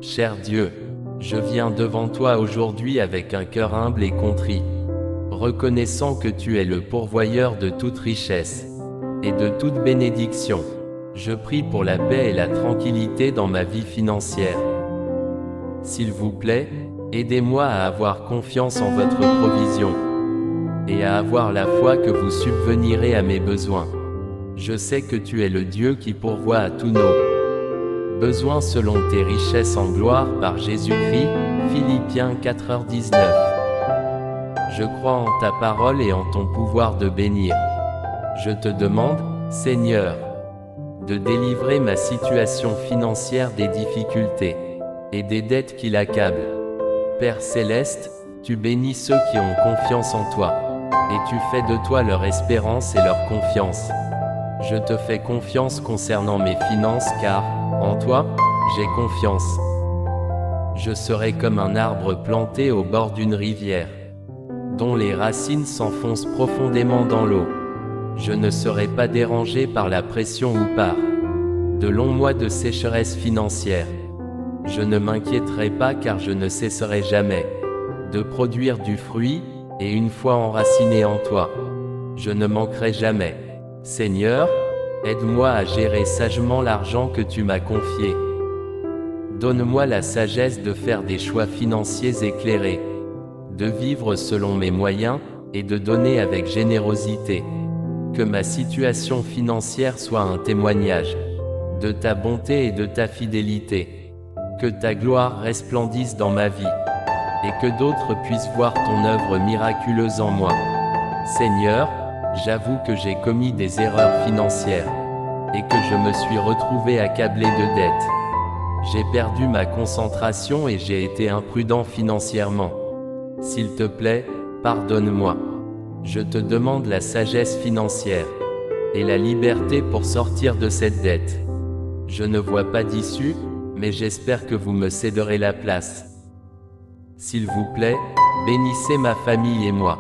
Cher Dieu, je viens devant toi aujourd'hui avec un cœur humble et contrit, reconnaissant que tu es le pourvoyeur de toute richesse et de toute bénédiction. Je prie pour la paix et la tranquillité dans ma vie financière. S'il vous plaît, aidez-moi à avoir confiance en votre provision et à avoir la foi que vous subvenirez à mes besoins. Je sais que tu es le Dieu qui pourvoit à tous nos besoins selon tes richesses en gloire par Jésus-Christ. Philippiens 4h19. Je crois en ta parole et en ton pouvoir de bénir. Je te demande, Seigneur, de délivrer ma situation financière des difficultés et des dettes qui l'accablent. Père Céleste, tu bénis ceux qui ont confiance en toi, et tu fais de toi leur espérance et leur confiance. Je te fais confiance concernant mes finances car, en toi, j'ai confiance. Je serai comme un arbre planté au bord d'une rivière, dont les racines s'enfoncent profondément dans l'eau. Je ne serai pas dérangé par la pression ou par de longs mois de sécheresse financière. Je ne m'inquiéterai pas car je ne cesserai jamais de produire du fruit, et une fois enraciné en toi, je ne manquerai jamais. Seigneur, aide-moi à gérer sagement l'argent que tu m'as confié. Donne-moi la sagesse de faire des choix financiers éclairés, de vivre selon mes moyens, et de donner avec générosité. Que ma situation financière soit un témoignage de ta bonté et de ta fidélité. Que ta gloire resplendisse dans ma vie, et que d'autres puissent voir ton œuvre miraculeuse en moi. Seigneur, j'avoue que j'ai commis des erreurs financières, et que je me suis retrouvé accablé de dettes. J'ai perdu ma concentration et j'ai été imprudent financièrement. S'il te plaît, pardonne-moi. Je te demande la sagesse financière et la liberté pour sortir de cette dette. Je ne vois pas d'issue, mais j'espère que vous me céderez la place. S'il vous plaît, bénissez ma famille et moi.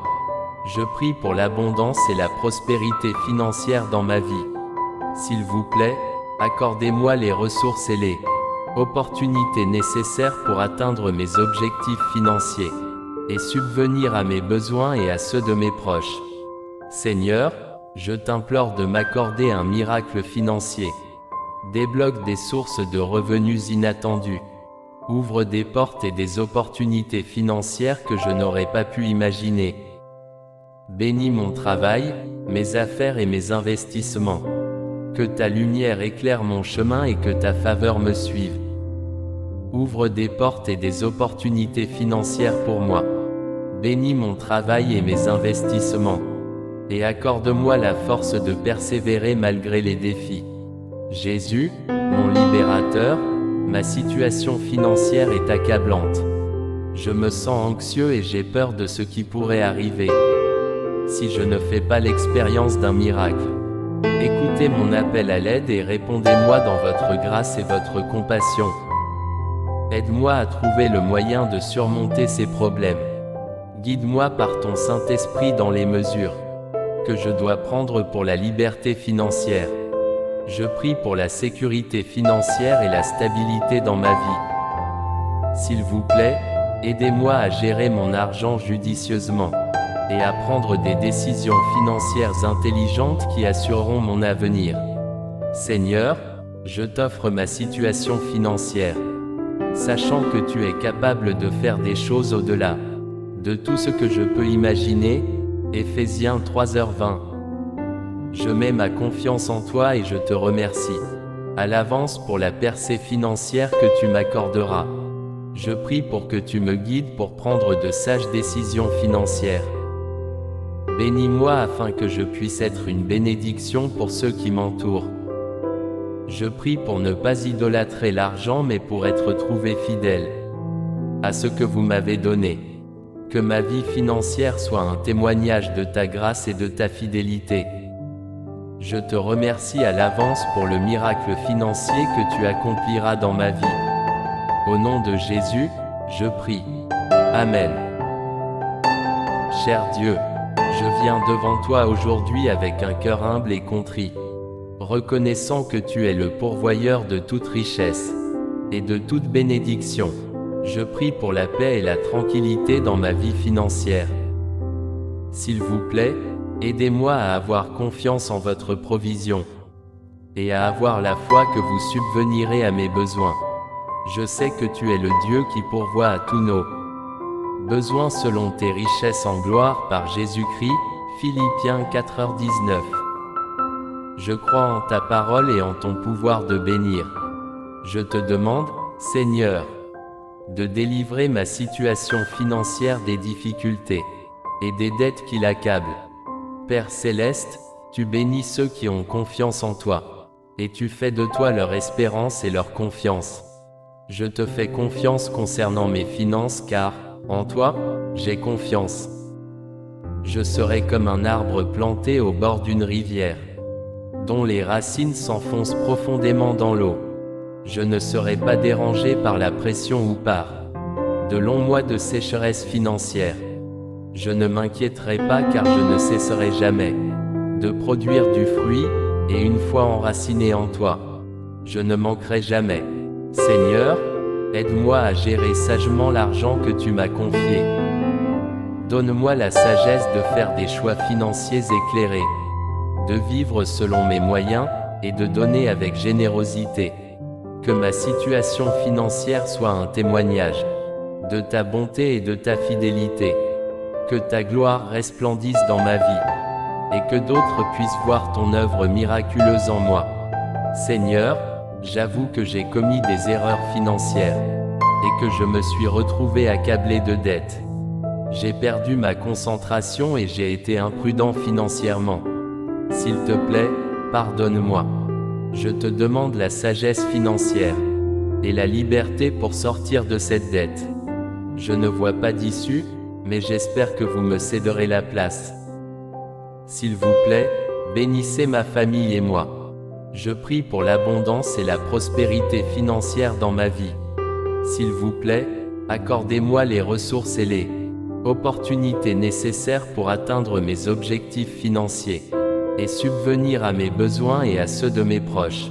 Je prie pour l'abondance et la prospérité financière dans ma vie. S'il vous plaît, accordez-moi les ressources et les opportunités nécessaires pour atteindre mes objectifs financiers et subvenir à mes besoins et à ceux de mes proches. Seigneur, je t'implore de m'accorder un miracle financier. Débloque des sources de revenus inattendus. Ouvre des portes et des opportunités financières que je n'aurais pas pu imaginer. Bénis mon travail, mes affaires et mes investissements. Que ta lumière éclaire mon chemin et que ta faveur me suive. Ouvre des portes et des opportunités financières pour moi. Bénis mon travail et mes investissements. Et accorde-moi la force de persévérer malgré les défis. Jésus, mon libérateur, ma situation financière est accablante. Je me sens anxieux et j'ai peur de ce qui pourrait arriver si je ne fais pas l'expérience d'un miracle. Écoutez mon appel à l'aide et répondez-moi dans votre grâce et votre compassion. Aide-moi à trouver le moyen de surmonter ces problèmes. Guide-moi par ton Saint-Esprit dans les mesures que je dois prendre pour la liberté financière. Je prie pour la sécurité financière et la stabilité dans ma vie. S'il vous plaît, aidez-moi à gérer mon argent judicieusement et à prendre des décisions financières intelligentes qui assureront mon avenir. Seigneur, je t'offre ma situation financière, sachant que tu es capable de faire des choses au-delà de tout ce que je peux imaginer. Éphésiens 3h20. Je mets ma confiance en toi et je te remercie à l'avance pour la percée financière que tu m'accorderas. Je prie pour que tu me guides pour prendre de sages décisions financières. Bénis-moi afin que je puisse être une bénédiction pour ceux qui m'entourent. Je prie pour ne pas idolâtrer l'argent mais pour être trouvé fidèle à ce que vous m'avez donné. Que ma vie financière soit un témoignage de ta grâce et de ta fidélité. Je te remercie à l'avance pour le miracle financier que tu accompliras dans ma vie. Au nom de Jésus, je prie. Amen. Cher Dieu, je viens devant toi aujourd'hui avec un cœur humble et contrit, reconnaissant que tu es le pourvoyeur de toute richesse et de toute bénédiction. Je prie pour la paix et la tranquillité dans ma vie financière. S'il vous plaît, aidez-moi à avoir confiance en votre provision et à avoir la foi que vous subvenirez à mes besoins. Je sais que tu es le Dieu qui pourvoit à tous nos besoins selon tes richesses en gloire par Jésus-Christ. Philippiens 4h19. Je crois en ta parole et en ton pouvoir de bénir. Je te demande, Seigneur, de délivrer ma situation financière des difficultés et des dettes qui l'accablent. Père céleste, tu bénis ceux qui ont confiance en toi, et tu fais de toi leur espérance et leur confiance. Je te fais confiance concernant mes finances car, en toi, j'ai confiance. Je serai comme un arbre planté au bord d'une rivière, dont les racines s'enfoncent profondément dans l'eau. Je ne serai pas dérangé par la pression ou par de longs mois de sécheresse financière. Je ne m'inquiéterai pas car je ne cesserai jamais de produire du fruit, et une fois enraciné en toi, je ne manquerai jamais. Seigneur, aide-moi à gérer sagement l'argent que tu m'as confié. Donne-moi la sagesse de faire des choix financiers éclairés, de vivre selon mes moyens, et de donner avec générosité. Que ma situation financière soit un témoignage de ta bonté et de ta fidélité. Que ta gloire resplendisse dans ma vie, et que d'autres puissent voir ton œuvre miraculeuse en moi. Seigneur, j'avoue que j'ai commis des erreurs financières, et que je me suis retrouvé accablé de dettes. J'ai perdu ma concentration et j'ai été imprudent financièrement. S'il te plaît, pardonne-moi. Je te demande la sagesse financière et la liberté pour sortir de cette dette. Je ne vois pas d'issue, mais j'espère que vous me céderez la place. S'il vous plaît, bénissez ma famille et moi. Je prie pour l'abondance et la prospérité financière dans ma vie. S'il vous plaît, accordez-moi les ressources et les opportunités nécessaires pour atteindre mes objectifs financiers et subvenir à mes besoins et à ceux de mes proches.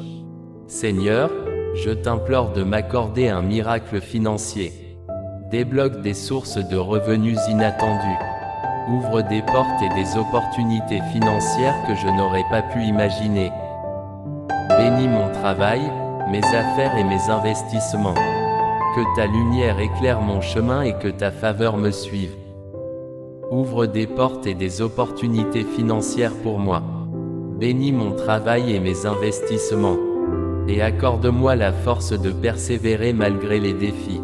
Seigneur, je t'implore de m'accorder un miracle financier. Débloque des sources de revenus inattendues. Ouvre des portes et des opportunités financières que je n'aurais pas pu imaginer. Bénis mon travail, mes affaires et mes investissements. Que ta lumière éclaire mon chemin et que ta faveur me suive. Ouvre des portes et des opportunités financières pour moi. Bénis mon travail et mes investissements. Et accorde-moi la force de persévérer malgré les défis.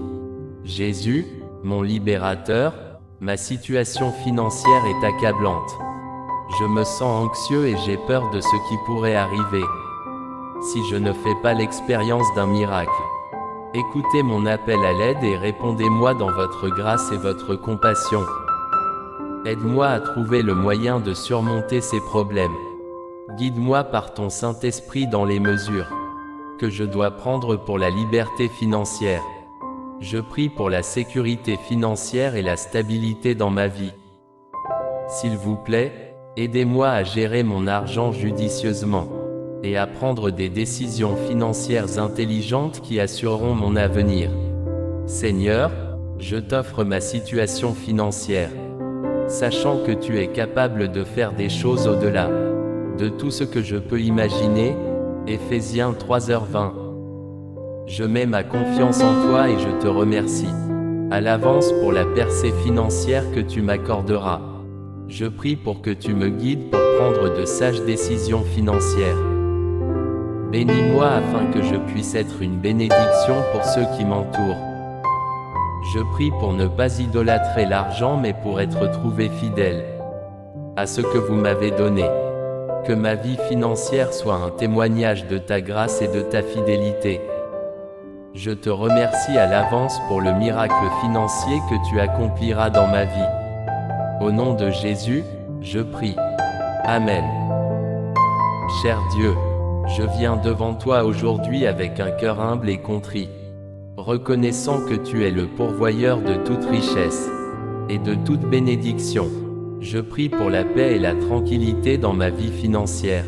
Jésus, mon libérateur, ma situation financière est accablante. Je me sens anxieux et j'ai peur de ce qui pourrait arriver si je ne fais pas l'expérience d'un miracle. Écoutez mon appel à l'aide et répondez-moi dans votre grâce et votre compassion. Aide-moi à trouver le moyen de surmonter ces problèmes. Guide-moi par ton Saint-Esprit dans les mesures que je dois prendre pour la liberté financière. Je prie pour la sécurité financière et la stabilité dans ma vie. S'il vous plaît, aidez-moi à gérer mon argent judicieusement et à prendre des décisions financières intelligentes qui assureront mon avenir. Seigneur, je t'offre ma situation financière, sachant que tu es capable de faire des choses au-delà de tout ce que je peux imaginer. Éphésiens 3h20. Je mets ma confiance en toi et je te remercie à l'avance pour la percée financière que tu m'accorderas. Je prie pour que tu me guides pour prendre de sages décisions financières. Bénis-moi afin que je puisse être une bénédiction pour ceux qui m'entourent. Je prie pour ne pas idolâtrer l'argent mais pour être trouvé fidèle à ce que vous m'avez donné. Que ma vie financière soit un témoignage de ta grâce et de ta fidélité. Je te remercie à l'avance pour le miracle financier que tu accompliras dans ma vie. Au nom de Jésus, je prie. Amen. Cher Dieu, je viens devant toi aujourd'hui avec un cœur humble et contrit, reconnaissant que tu es le pourvoyeur de toute richesse et de toute bénédiction. Je prie pour la paix et la tranquillité dans ma vie financière.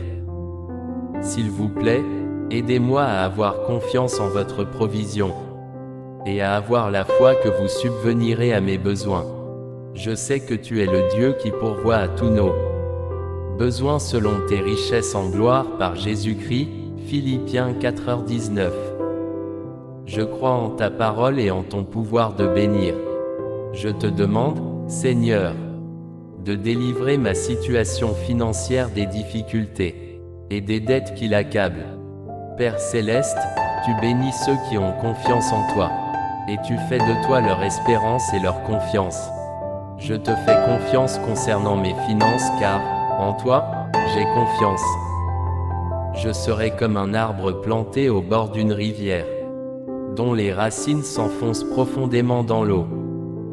S'il vous plaît, Aidez-moi à avoir confiance en votre provision, et à avoir la foi que vous subvenirez à mes besoins. Je sais que tu es le Dieu qui pourvoit à tous nos besoins selon tes richesses en gloire par Jésus-Christ. Philippiens 4h19. Je crois en ta parole et en ton pouvoir de bénir. Je te demande, Seigneur, de délivrer ma situation financière des difficultés et des dettes qui l'accablent. Père céleste, tu bénis ceux qui ont confiance en toi, et tu fais de toi leur espérance et leur confiance. Je te fais confiance concernant mes finances car, en toi, j'ai confiance. Je serai comme un arbre planté au bord d'une rivière, dont les racines s'enfoncent profondément dans l'eau.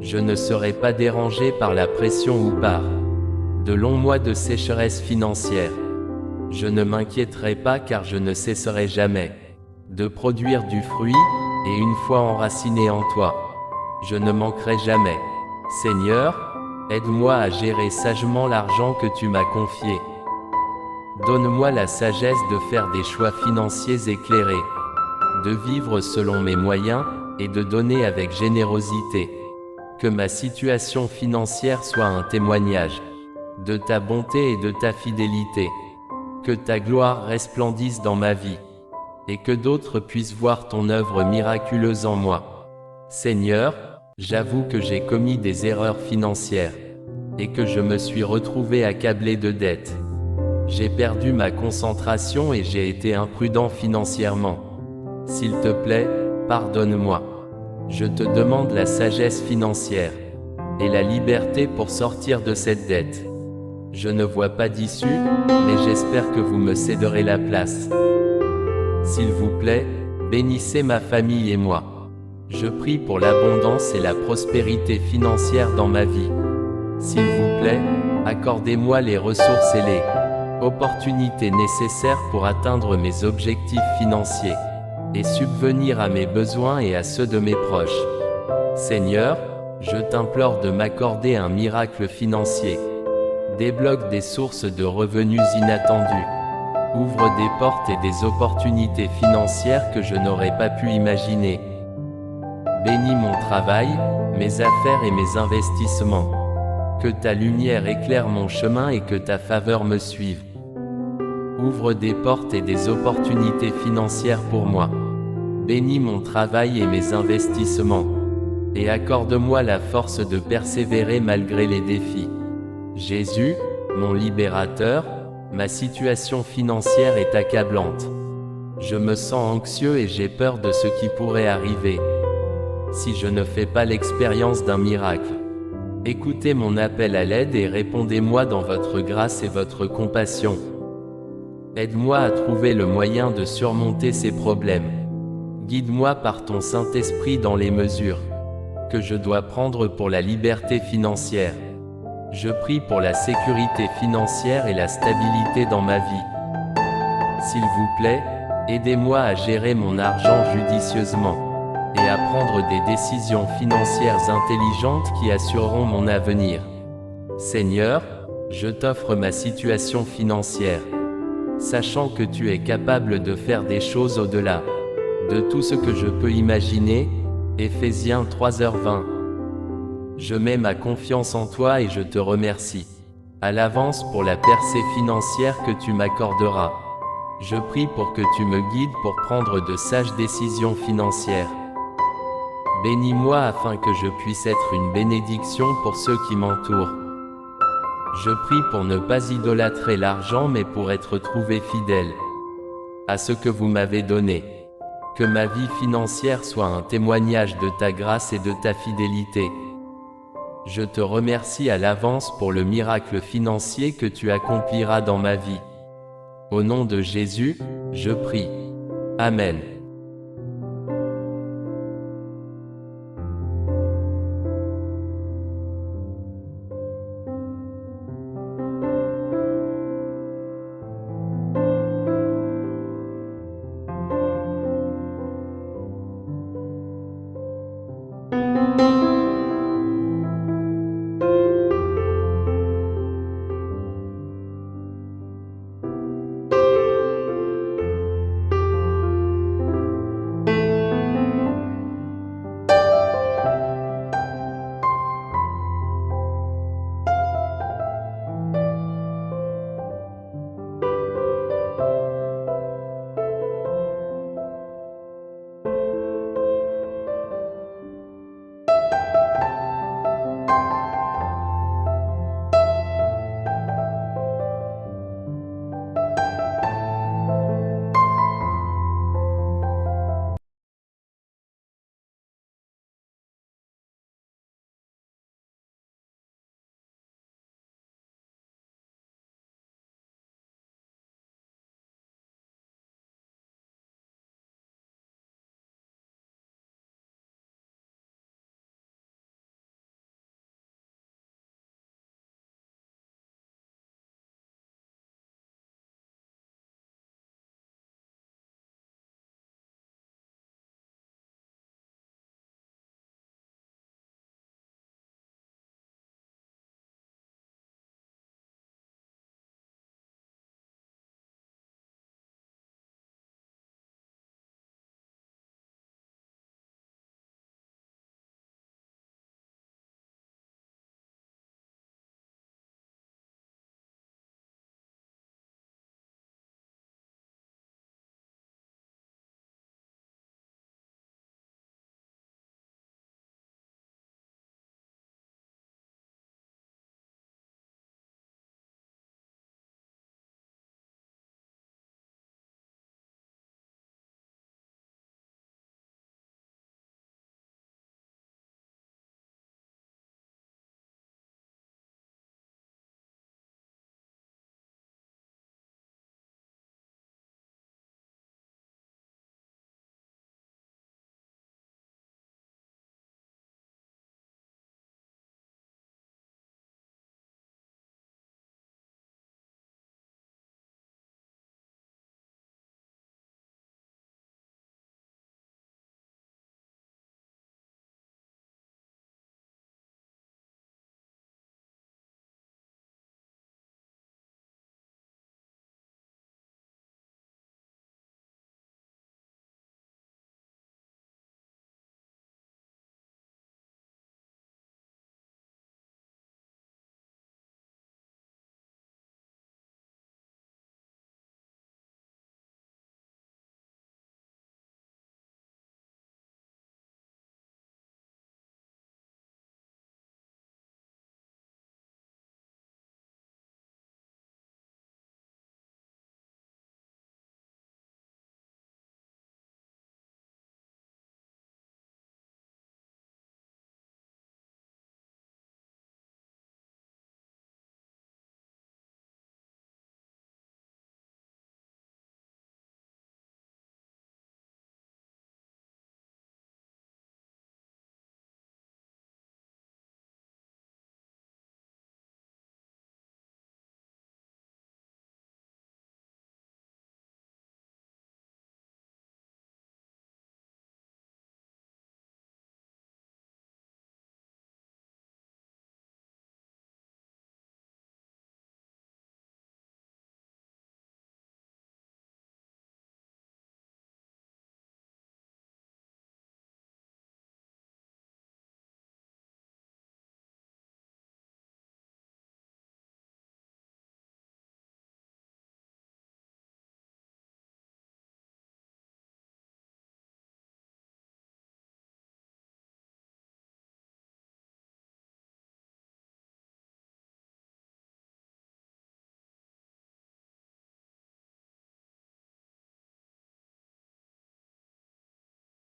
Je ne serai pas dérangé par la pression ou par de longs mois de sécheresse financière. Je ne m'inquiéterai pas car je ne cesserai jamais de produire du fruit, et une fois enraciné en toi, je ne manquerai jamais. Seigneur, aide-moi à gérer sagement l'argent que tu m'as confié. Donne-moi la sagesse de faire des choix financiers éclairés, de vivre selon mes moyens, et de donner avec générosité. Que ma situation financière soit un témoignage de ta bonté et de ta fidélité. Que ta gloire resplendisse dans ma vie, et que d'autres puissent voir ton œuvre miraculeuse en moi. Seigneur, j'avoue que j'ai commis des erreurs financières, et que je me suis retrouvé accablé de dettes. J'ai perdu ma concentration et j'ai été imprudent financièrement. S'il te plaît, pardonne-moi. Je te demande la sagesse financière et la liberté pour sortir de cette dette. Je ne vois pas d'issue, mais j'espère que vous me céderez la place. S'il vous plaît, bénissez ma famille et moi. Je prie pour l'abondance et la prospérité financière dans ma vie. S'il vous plaît, accordez-moi les ressources et les opportunités nécessaires pour atteindre mes objectifs financiers et subvenir à mes besoins et à ceux de mes proches. Seigneur, je t'implore de m'accorder un miracle financier. Débloque des sources de revenus inattendues. Ouvre des portes et des opportunités financières que je n'aurais pas pu imaginer. Bénis mon travail, mes affaires et mes investissements. Que ta lumière éclaire mon chemin et que ta faveur me suive. Ouvre des portes et des opportunités financières pour moi. Bénis mon travail et mes investissements. Et accorde-moi la force de persévérer malgré les défis. Jésus, mon libérateur, ma situation financière est accablante. Je me sens anxieux et j'ai peur de ce qui pourrait arriver si je ne fais pas l'expérience d'un miracle. Écoutez mon appel à l'aide et répondez-moi dans votre grâce et votre compassion. Aide-moi à trouver le moyen de surmonter ces problèmes. Guide-moi par ton Saint-Esprit dans les mesures que je dois prendre pour la liberté financière. Je prie pour la sécurité financière et la stabilité dans ma vie. S'il vous plaît, aidez-moi à gérer mon argent judicieusement et à prendre des décisions financières intelligentes qui assureront mon avenir. Seigneur, je t'offre ma situation financière, sachant que tu es capable de faire des choses au-delà de tout ce que je peux imaginer. Éphésiens 3h20. Je mets ma confiance en toi et je te remercie à l'avance pour la percée financière que tu m'accorderas. Je prie pour que tu me guides pour prendre de sages décisions financières. Bénis-moi afin que je puisse être une bénédiction pour ceux qui m'entourent. Je prie pour ne pas idolâtrer l'argent mais pour être trouvé fidèle à ce que vous m'avez donné. Que ma vie financière soit un témoignage de ta grâce et de ta fidélité. Je te remercie à l'avance pour le miracle financier que tu accompliras dans ma vie. Au nom de Jésus, je prie. Amen.